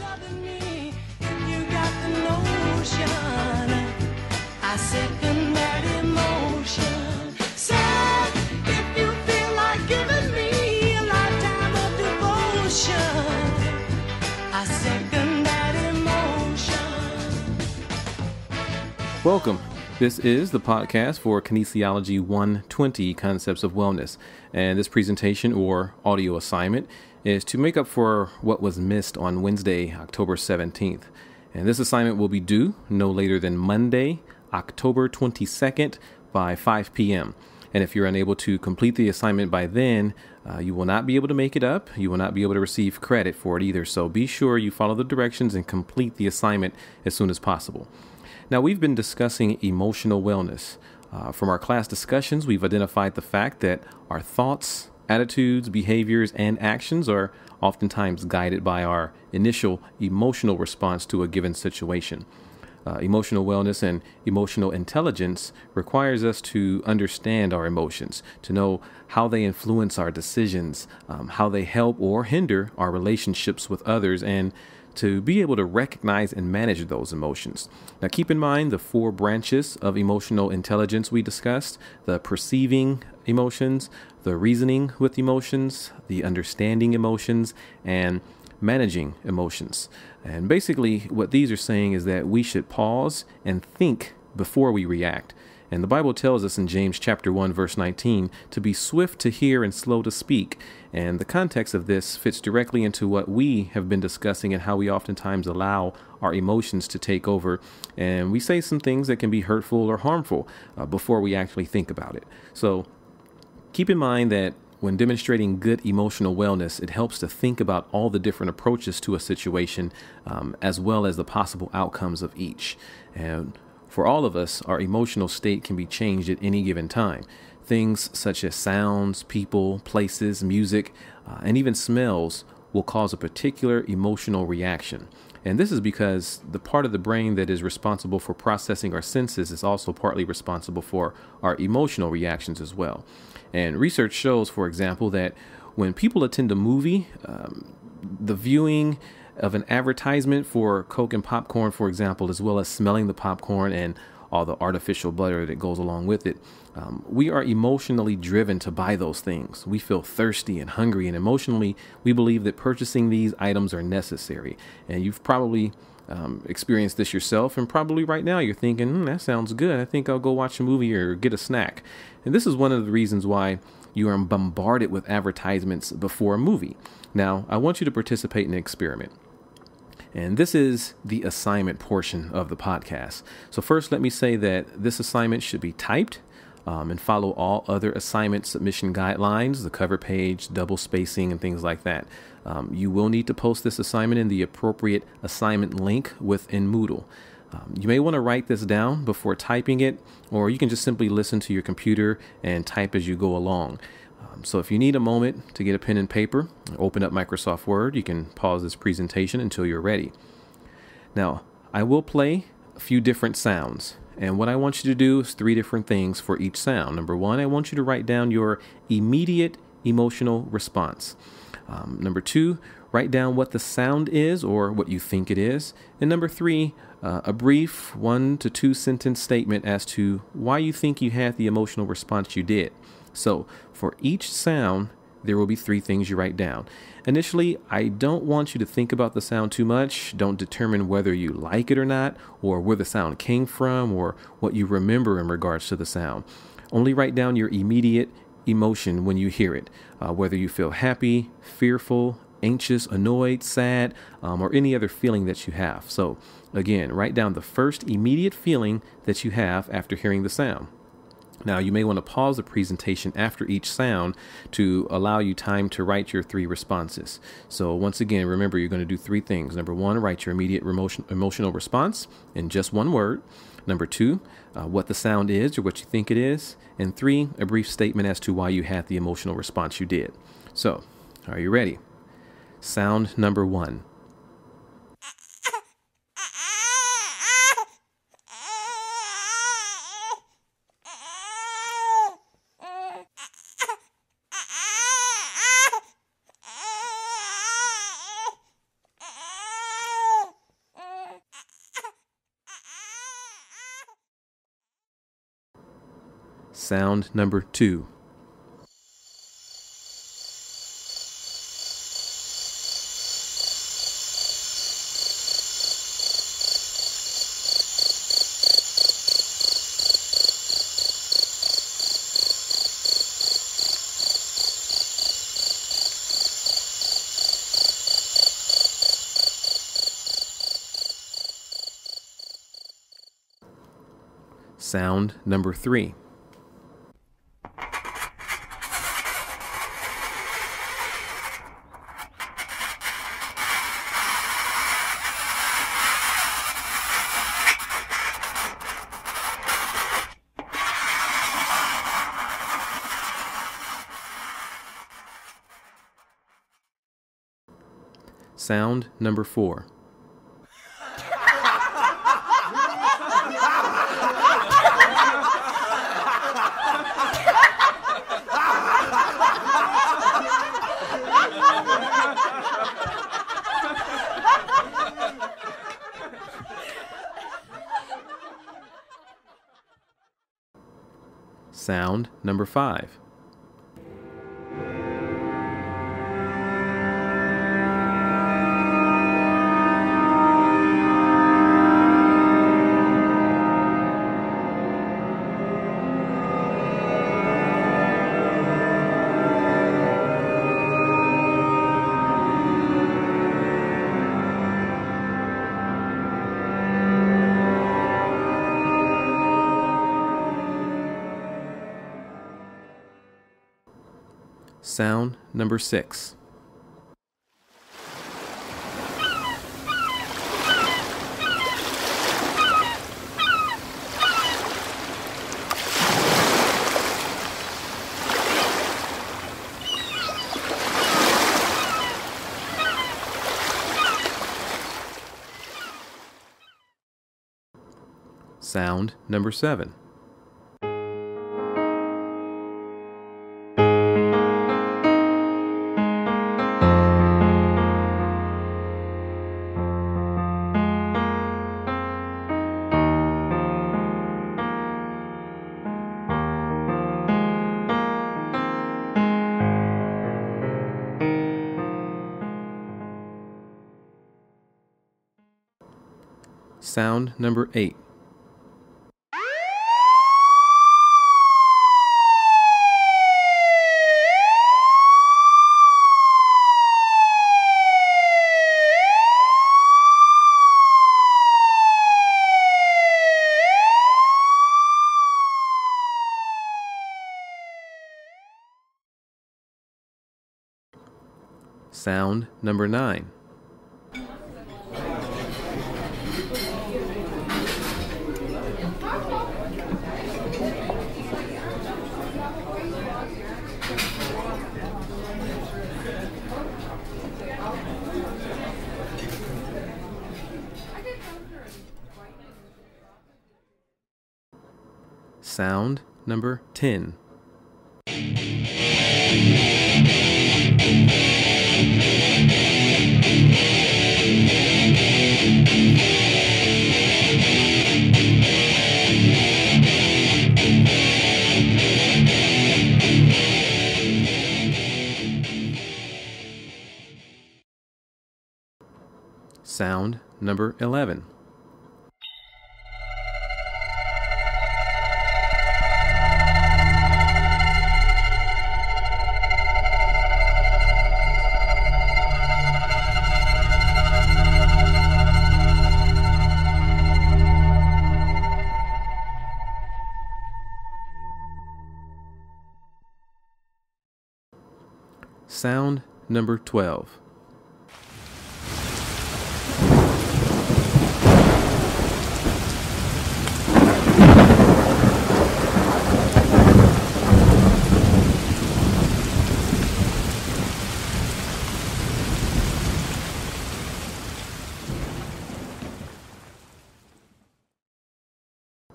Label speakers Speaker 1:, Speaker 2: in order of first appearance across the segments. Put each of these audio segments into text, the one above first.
Speaker 1: loving me if you got the notion. I second that emotion. Say if you feel like giving me a lifetime of devotion. I second that emotion.
Speaker 2: Welcome. This is the podcast for Kinesiology 120 Concepts of Wellness. And this presentation or audio assignment is to make up for what was missed on Wednesday, October 17th. And this assignment will be due no later than Monday, October 22nd by 5 p.m. And if you're unable to complete the assignment by then, you will not be able to make it up. You will not be able to receive credit for it either. So be sure you follow the directions and complete the assignment as soon as possible. Now, we've been discussing emotional wellness. From our class discussions, we've identified the fact that our thoughts, attitudes, behaviors, and actions are oftentimes guided by our initial emotional response to a given situation. Emotional wellness and emotional intelligence requires us to understand our emotions, to know how they influence our decisions, how they help or hinder our relationships with others, and to be able to recognize and manage those emotions. Now, keep in mind the 4 branches of emotional intelligence we discussed: the perceiving emotions, the reasoning with emotions, the understanding emotions, and managing emotions. And basically what these are saying is that we should pause and think before we react. And the Bible tells us in James chapter 1, verse 19, to be swift to hear and slow to speak. And the context of this fits directly into what we have been discussing and how we oftentimes allow our emotions to take over. And we say some things that can be hurtful or harmful before we actually think about it. So keep in mind that when demonstrating good emotional wellness, it helps to think about all the different approaches to a situation, as well as the possible outcomes of each. And for all of us, our emotional state can be changed at any given time. Things such as sounds, people, places, music, and even smells will cause a particular emotional reaction. And this is because the part of the brain that is responsible for processing our senses is also partly responsible for our emotional reactions as well. And research shows, for example, that when people attend a movie, the viewing of an advertisement for Coke and popcorn, for example, as well as smelling the popcorn and all the artificial butter that goes along with it, we are emotionally driven to buy those things. We feel thirsty and hungry, and emotionally, we believe that purchasing these items are necessary. And you've probably experienced this yourself, and probably right now you're thinking, that sounds good. I think I'll go watch a movie or get a snack. And this is one of the reasons why you are bombarded with advertisements before a movie. Now, I want you to participate in an experiment. And this is the assignment portion of the podcast. So first, let me say that this assignment should be typed and follow all other assignment submission guidelines, the cover page, double spacing, and things like that. You will need to post this assignment in the appropriate assignment link within Moodle. You may want to write this down before typing it, or you can just simply listen to your computer and type as you go along. So if you need a moment to get a pen and paper, open up Microsoft Word, you can pause this presentation until you're ready. Now, I will play a few different sounds. And what I want you to do is 3 different things for each sound. Number 1, I want you to write down your immediate emotional response. Number 2, write down what the sound is or what you think it is. And number 3, a brief 1 to 2 sentence statement as to why you think you had the emotional response you did. So for each sound, there will be 3 things you write down. Initially, I don't want you to think about the sound too much. Don't determine whether you like it or not, or where the sound came from, or what you remember in regards to the sound. Only write down your immediate emotion when you hear it, whether you feel happy, fearful, anxious, annoyed, sad, or any other feeling that you have. So again, write down the first immediate feeling that you have after hearing the sound. Now, you may want to pause the presentation after each sound to allow you time to write your 3 responses. So once again, remember, you're going to do 3 things. Number 1, write your immediate emotional response in just 1 word. Number 2, what the sound is or what you think it is. And 3, a brief statement as to why you had the emotional response you did. So, are you ready? Sound number 1. Sound number 2. Sound number 3. Sound number 4. Sound number 5. Sound number 6. Sound number 7. Sound number 8. Sound number 9. Sound number 10. Sound number 11. Sound number 12.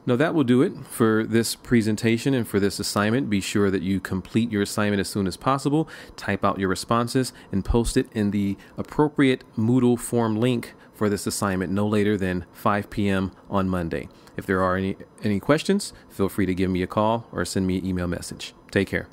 Speaker 2: Now that will do it for this presentation and for this assignment. Be sure that you complete your assignment as soon as possible, type out your responses, and post it in the appropriate Moodle form link for this assignment no later than 5 p.m. on Monday. If there are any questions, feel free to give me a call or send me an email message. Take care.